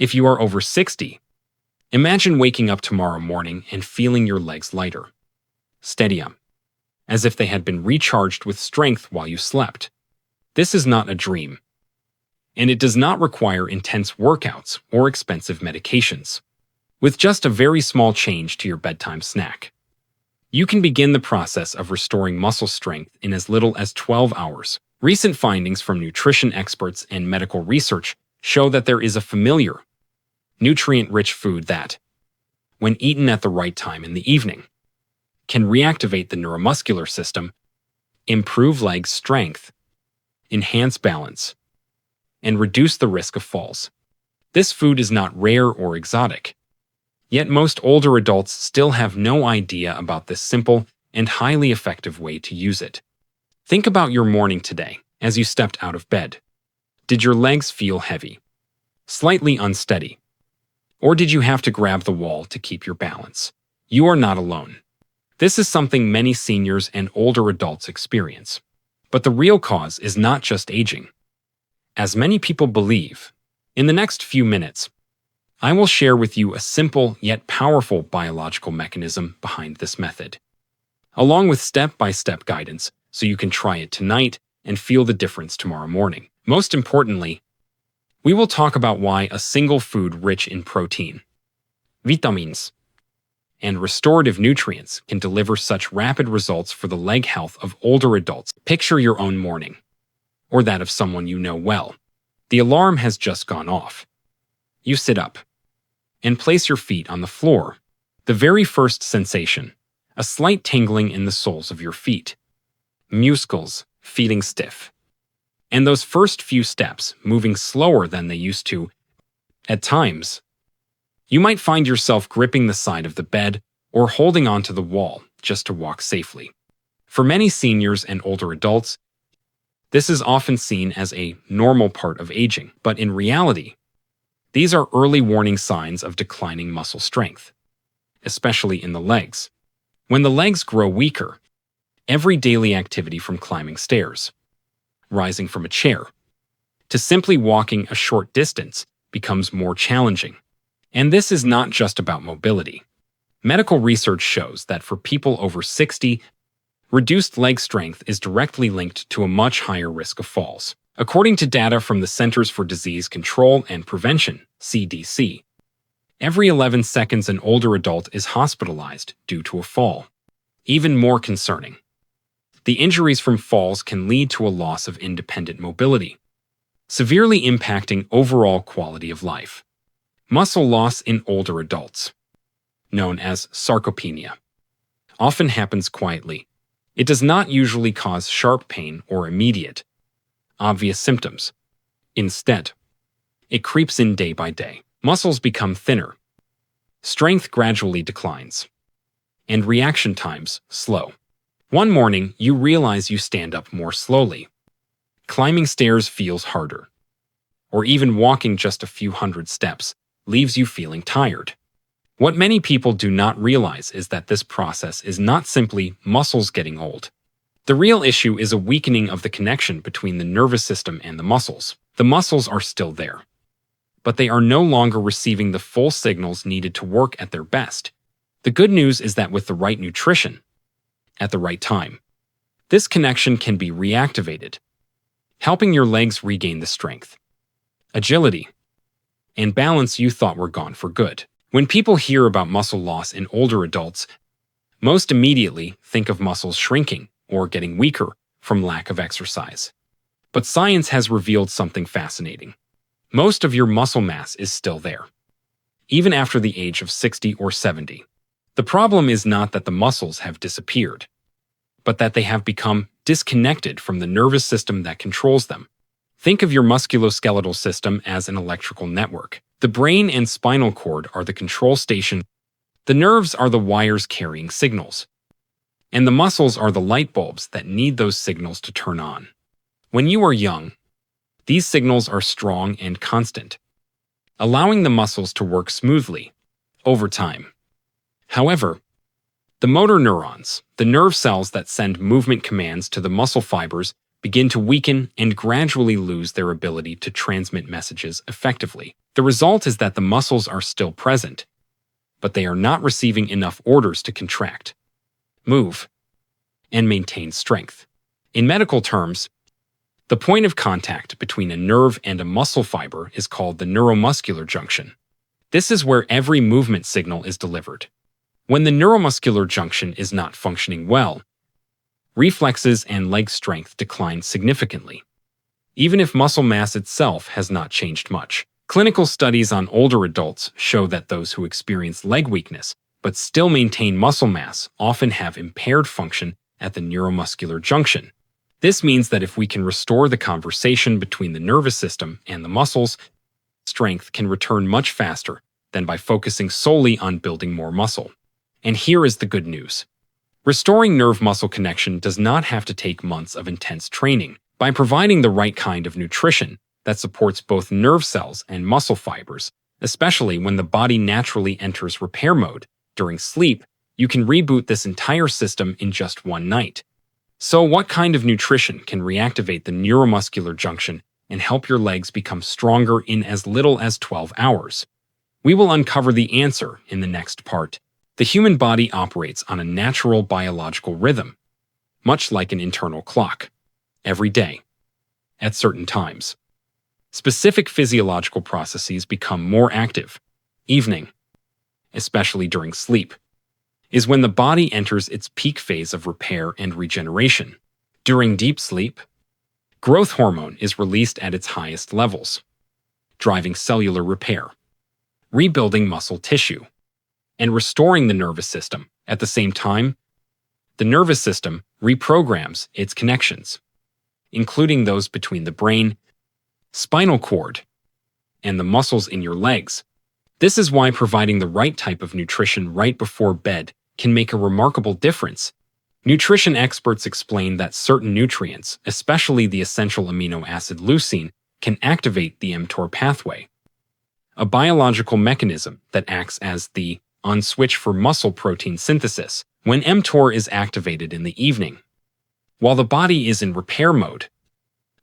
If you are over 60, imagine waking up tomorrow morning and feeling your legs lighter, steadier, as if they had been recharged with strength while you slept. This is not a dream, and it does not require intense workouts or expensive medications. With just a very small change to your bedtime snack, you can begin the process of restoring muscle strength in as little as 12 hours. Recent findings from nutrition experts and medical research show that there is a familiar, nutrient-rich food that, when eaten at the right time in the evening, can reactivate the neuromuscular system, improve leg strength, enhance balance, and reduce the risk of falls. This food is not rare or exotic, yet most older adults still have no idea about this simple and highly effective way to use it. Think about your morning today as you stepped out of bed. Did your legs feel heavy, slightly unsteady, or did you have to grab the wall to keep your balance? You are not alone. This is something many seniors and older adults experience. But the real cause is not just aging. As many people believe, in the next few minutes, I will share with you a simple yet powerful biological mechanism behind this method, along with step-by-step guidance so you can try it tonight and feel the difference tomorrow morning. Most importantly, we will talk about why a single food rich in protein, vitamins, and restorative nutrients can deliver such rapid results for the leg health of older adults. Picture your own morning, or that of someone you know well. The alarm has just gone off. You sit up and place your feet on the floor. The very first sensation, a slight tingling in the soles of your feet, muscles feeling stiff, and those first few steps moving slower than they used to. At times, you might find yourself gripping the side of the bed or holding onto the wall just to walk safely. For many seniors and older adults, this is often seen as a normal part of aging, but in reality, these are early warning signs of declining muscle strength, especially in the legs. When the legs grow weaker, every daily activity from climbing stairs, rising from a chair, to simply walking a short distance becomes more challenging. And this is not just about mobility. Medical research shows that for people over 60, reduced leg strength is directly linked to a much higher risk of falls. According to data from the Centers for Disease Control and Prevention, CDC, every 11 seconds an older adult is hospitalized due to a fall. Even more concerning, the injuries from falls can lead to a loss of independent mobility, severely impacting overall quality of life. Muscle loss in older adults, known as sarcopenia, often happens quietly. It does not usually cause sharp pain or immediate, obvious symptoms. Instead, it creeps in day by day. Muscles become thinner, strength gradually declines, and reaction times slow. One morning, you realize you stand up more slowly. Climbing stairs feels harder, or even walking just a few hundred steps leaves you feeling tired. What many people do not realize is that this process is not simply muscles getting old. The real issue is a weakening of the connection between the nervous system and the muscles. The muscles are still there, but they are no longer receiving the full signals needed to work at their best. The good news is that with the right nutrition, at the right time, this connection can be reactivated, helping your legs regain the strength, agility, and balance you thought were gone for good. When people hear about muscle loss in older adults, most immediately think of muscles shrinking or getting weaker from lack of exercise. But science has revealed something fascinating. Most of your muscle mass is still there, even after the age of 60 or 70. The problem is not that the muscles have disappeared, but that they have become disconnected from the nervous system that controls them. Think of your musculoskeletal system as an electrical network. The brain and spinal cord are the control station. The nerves are the wires carrying signals, and the muscles are the light bulbs that need those signals to turn on. When you are young, these signals are strong and constant, allowing the muscles to work smoothly over time. However, the motor neurons, the nerve cells that send movement commands to the muscle fibers, begin to weaken and gradually lose their ability to transmit messages effectively. The result is that the muscles are still present, but they are not receiving enough orders to contract, move, and maintain strength. In medical terms, the point of contact between a nerve and a muscle fiber is called the neuromuscular junction. This is where every movement signal is delivered. When the neuromuscular junction is not functioning well, reflexes and leg strength decline significantly, even if muscle mass itself has not changed much. Clinical studies on older adults show that those who experience leg weakness but still maintain muscle mass often have impaired function at the neuromuscular junction. This means that if we can restore the conversation between the nervous system and the muscles, strength can return much faster than by focusing solely on building more muscle. And here is the good news. Restoring nerve-muscle connection does not have to take months of intense training. By providing the right kind of nutrition that supports both nerve cells and muscle fibers, especially when the body naturally enters repair mode during sleep, you can reboot this entire system in just one night. So what kind of nutrition can reactivate the neuromuscular junction and help your legs become stronger in as little as 12 hours? We will uncover the answer in the next part. The human body operates on a natural biological rhythm, much like an internal clock, every day, at certain times. Specific physiological processes become more active. Evening, especially during sleep, is when the body enters its peak phase of repair and regeneration. During deep sleep, growth hormone is released at its highest levels, driving cellular repair, rebuilding muscle tissue, and restoring the nervous system. At the same time, the nervous system reprograms its connections, including those between the brain, spinal cord, and the muscles in your legs. This is why providing the right type of nutrition right before bed can make a remarkable difference. Nutrition experts explain that certain nutrients, especially the essential amino acid leucine, can activate the mTOR pathway, a biological mechanism that acts as the on switch for muscle protein synthesis. When mTOR is activated in the evening, while the body is in repair mode,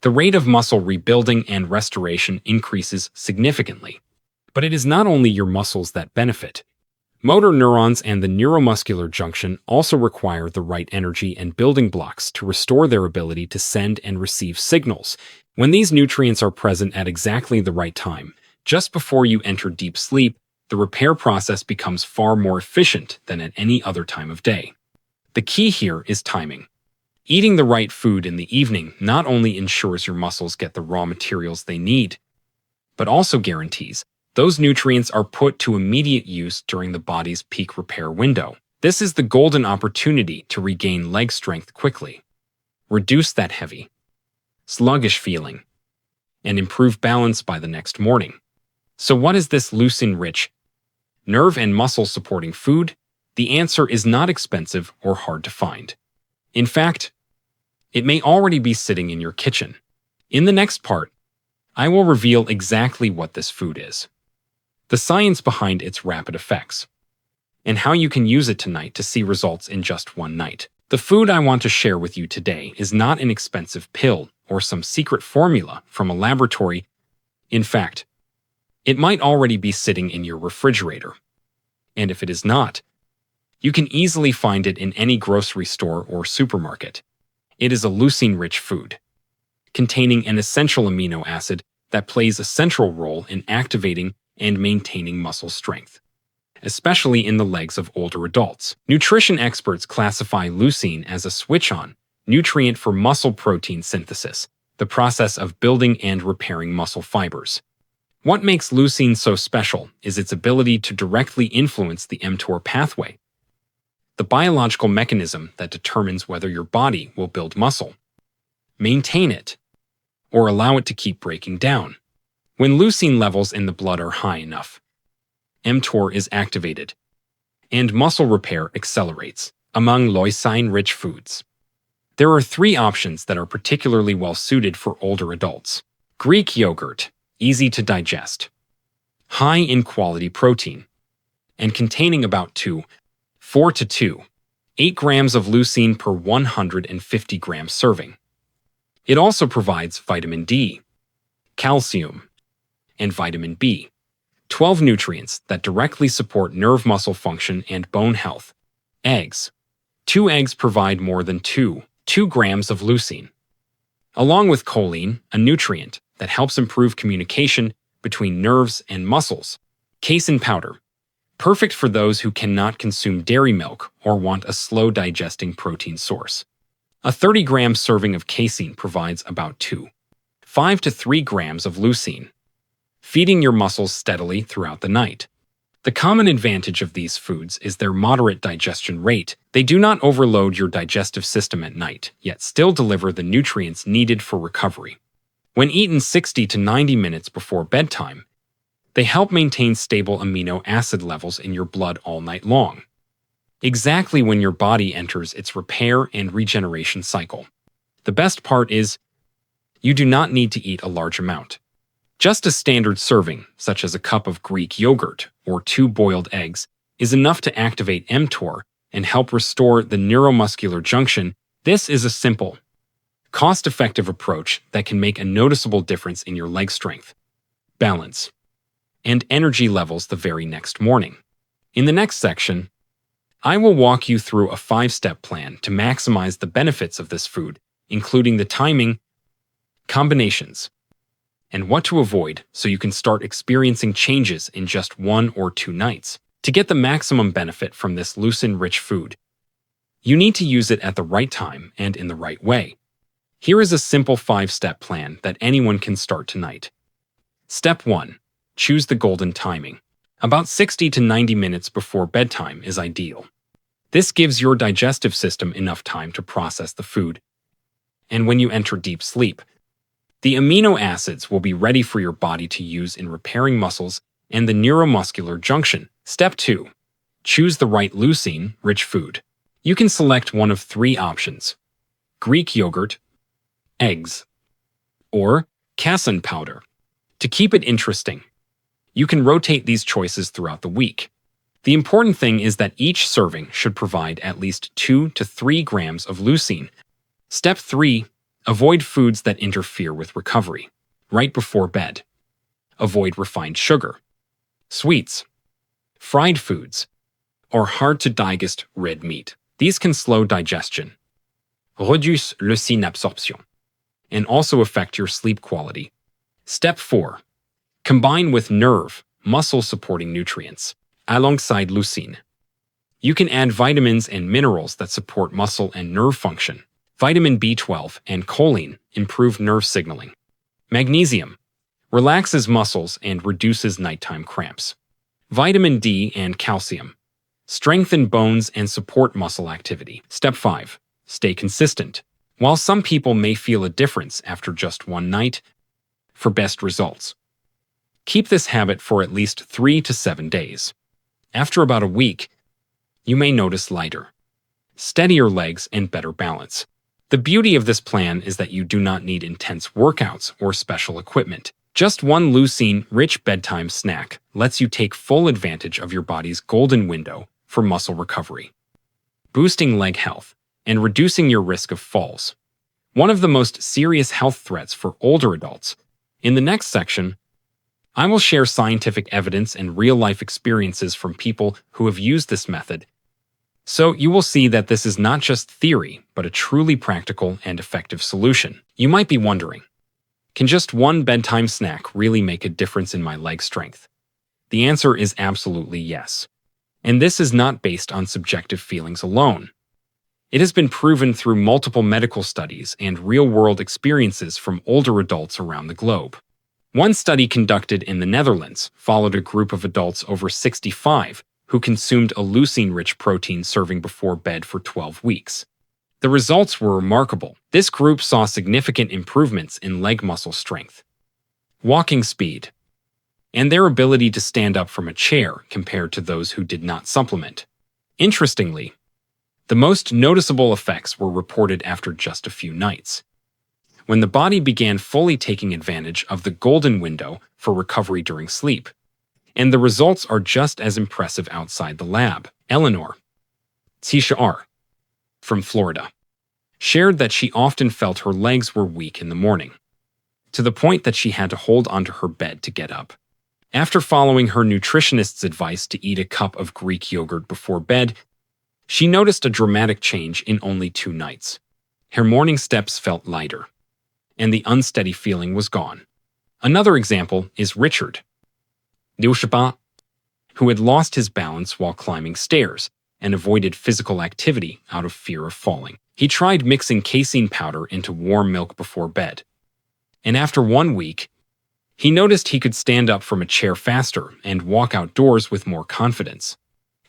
the rate of muscle rebuilding and restoration increases significantly. But it is not only your muscles that benefit. Motor neurons and the neuromuscular junction also require the right energy and building blocks to restore their ability to send and receive signals. When these nutrients are present at exactly the right time, just before you enter deep sleep, the repair process becomes far more efficient than at any other time of day. The key here is timing. Eating the right food in the evening not only ensures your muscles get the raw materials they need, but also guarantees those nutrients are put to immediate use during the body's peak repair window. This is the golden opportunity to regain leg strength quickly, reduce that heavy, sluggish feeling, and improve balance by the next morning. So what is this leucine-rich, nerve and muscle supporting food? The answer is not expensive or hard to find. In fact, it may already be sitting in your kitchen. In the next part, I will reveal exactly what this food is, the science behind its rapid effects, and how you can use it tonight to see results in just one night. The food I want to share with you today is not an expensive pill or some secret formula from a laboratory. In fact, it might already be sitting in your refrigerator. And if it is not, you can easily find it in any grocery store or supermarket. It is a leucine-rich food, containing an essential amino acid that plays a central role in activating and maintaining muscle strength, especially in the legs of older adults. Nutrition experts classify leucine as a switch-on nutrient for muscle protein synthesis, the process of building and repairing muscle fibers. What makes leucine so special is its ability to directly influence the mTOR pathway, the biological mechanism that determines whether your body will build muscle, maintain it, or allow it to keep breaking down. When leucine levels in the blood are high enough, mTOR is activated, and muscle repair accelerates. Among leucine-rich foods, there are 3 options that are particularly well-suited for older adults. Greek yogurt, easy to digest, high in quality protein, and containing about 4 to 8 grams of leucine per 150 gram serving. It also provides vitamin D, calcium, and vitamin B, 12 nutrients that directly support nerve muscle function and bone health. Eggs. 2 eggs provide more than 2 grams of leucine, along with choline, a nutrient that helps improve communication between nerves and muscles. Casein powder. Perfect for those who cannot consume dairy milk or want a slow-digesting protein source. A 30-gram serving of casein provides about 5 to 3 grams of leucine, feeding your muscles steadily throughout the night. The common advantage of these foods is their moderate digestion rate. They do not overload your digestive system at night, yet still deliver the nutrients needed for recovery. When eaten 60 to 90 minutes before bedtime, they help maintain stable amino acid levels in your blood all night long, exactly when your body enters its repair and regeneration cycle. The best part is, you do not need to eat a large amount. Just a standard serving, such as a cup of Greek yogurt or 2 boiled eggs, is enough to activate mTOR and help restore the neuromuscular junction. This is a simple, cost-effective approach that can make a noticeable difference in your leg strength, balance, and energy levels the very next morning. In the next section, I will walk you through a 5-step plan to maximize the benefits of this food, including the timing, combinations, and what to avoid so you can start experiencing changes in just 1 or 2 nights. To get the maximum benefit from this leucine-rich food, you need to use it at the right time and in the right way. Here is a simple 5-step plan that anyone can start tonight. Step 1. Choose the golden timing. About 60 to 90 minutes before bedtime is ideal. This gives your digestive system enough time to process the food, and when you enter deep sleep, the amino acids will be ready for your body to use in repairing muscles and the neuromuscular junction. Step 2. Choose the right leucine-rich food. You can select one of 3 options: Greek yogurt, eggs, or casein powder. To keep it interesting, you can rotate these choices throughout the week. The important thing is that each serving should provide at least 2 to 3 grams of leucine. Step 3. Avoid foods that interfere with recovery. Right before bed, avoid refined sugar, sweets, fried foods, or hard-to-digest red meat. These can slow digestion, reduce leucine absorption, and also affect your sleep quality. Step 4. Combine with nerve, muscle-supporting nutrients, alongside leucine. You can add vitamins and minerals that support muscle and nerve function. Vitamin B12 and choline improve nerve signaling. Magnesium relaxes muscles and reduces nighttime cramps. Vitamin D and calcium strengthen bones and support muscle activity. Step 5. Stay consistent. While some people may feel a difference after just 1 night, for best results, keep this habit for at least 3 to 7 days. After about a week, you may notice lighter, steadier legs and better balance. The beauty of this plan is that you do not need intense workouts or special equipment. Just one leucine-rich bedtime snack lets you take full advantage of your body's golden window for muscle recovery, boosting leg health, and reducing your risk of falls, one of the most serious health threats for older adults. In the next section, I will share scientific evidence and real-life experiences from people who have used this method, so you will see that this is not just theory, but a truly practical and effective solution. You might be wondering, can just one bedtime snack really make a difference in my leg strength? The answer is absolutely yes. And this is not based on subjective feelings alone. It has been proven through multiple medical studies and real-world experiences from older adults around the globe. One study conducted in the Netherlands followed a group of adults over 65 who consumed a leucine-rich protein serving before bed for 12 weeks. The results were remarkable. This group saw significant improvements in leg muscle strength, walking speed, and their ability to stand up from a chair compared to those who did not supplement. Interestingly, the most noticeable effects were reported after just a few nights, when the body began fully taking advantage of the golden window for recovery during sleep. And the results are just as impressive outside the lab. Eleanor, Tisha R. from Florida, shared that she often felt her legs were weak in the morning, to the point that she had to hold onto her bed to get up. After following her nutritionist's advice to eat a cup of Greek yogurt before bed, she noticed a dramatic change in only 2 nights. Her morning steps felt lighter, and the unsteady feeling was gone. Another example is Richard, who had lost his balance while climbing stairs and avoided physical activity out of fear of falling. He tried mixing casein powder into warm milk before bed, and after 1 week, he noticed he could stand up from a chair faster and walk outdoors with more confidence.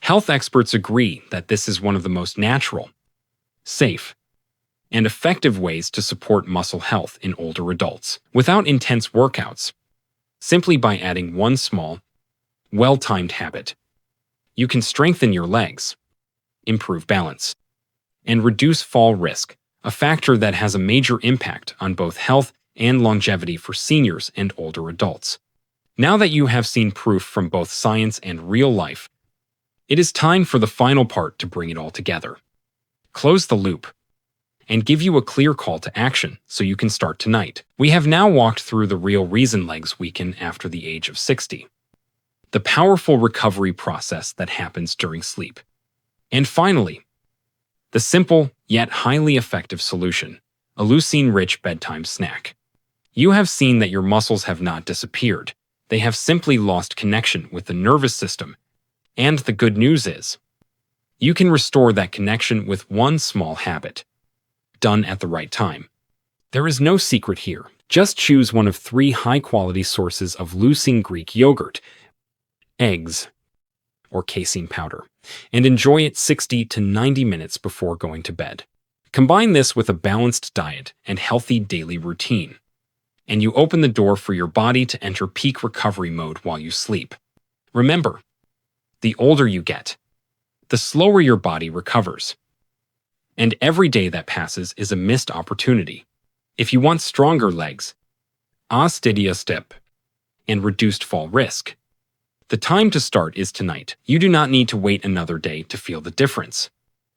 Health experts agree that this is one of the most natural, safe, and effective ways to support muscle health in older adults, without intense workouts, simply by adding one small, well-timed habit. You can strengthen your legs, improve balance, and reduce fall risk, a factor that has a major impact on both health and longevity for seniors and older adults. Now that you have seen proof from both science and real life, it is time for the final part to bring it all together. Close the loop and give you a clear call to action so you can start tonight. We have now walked through the real reason legs weaken after the age of 60, the powerful recovery process that happens during sleep, and finally, the simple yet highly effective solution, a leucine-rich bedtime snack. You have seen that your muscles have not disappeared. They have simply lost connection with the nervous system. And the good news is, you can restore that connection with one small habit, done at the right time. There is no secret here. Just choose one of 3 high-quality sources of leucine Greek yogurt, eggs, or casein powder, and enjoy it 60 to 90 minutes before going to bed. Combine this with a balanced diet and healthy daily routine, and you open the door for your body to enter peak recovery mode while you sleep. Remember, the older you get, the slower your body recovers. And every day that passes is a missed opportunity. If you want stronger legs, a steady step, and reduced fall risk, the time to start is tonight. You do not need to wait another day to feel the difference.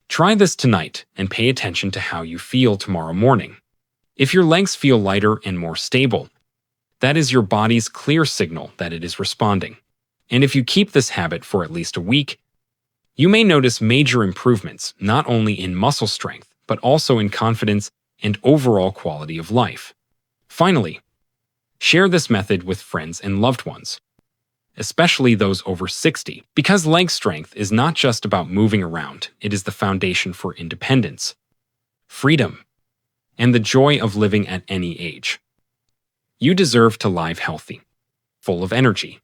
Try this tonight and pay attention to how you feel tomorrow morning. If your legs feel lighter and more stable, that is your body's clear signal that it is responding. And if you keep this habit for at least a week, you may notice major improvements not only in muscle strength, but also in confidence and overall quality of life. Finally, share this method with friends and loved ones, especially those over 60, because leg strength is not just about moving around, it is the foundation for independence, freedom, and the joy of living at any age. You deserve to live healthy, full of energy,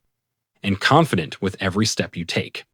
and confident with every step you take.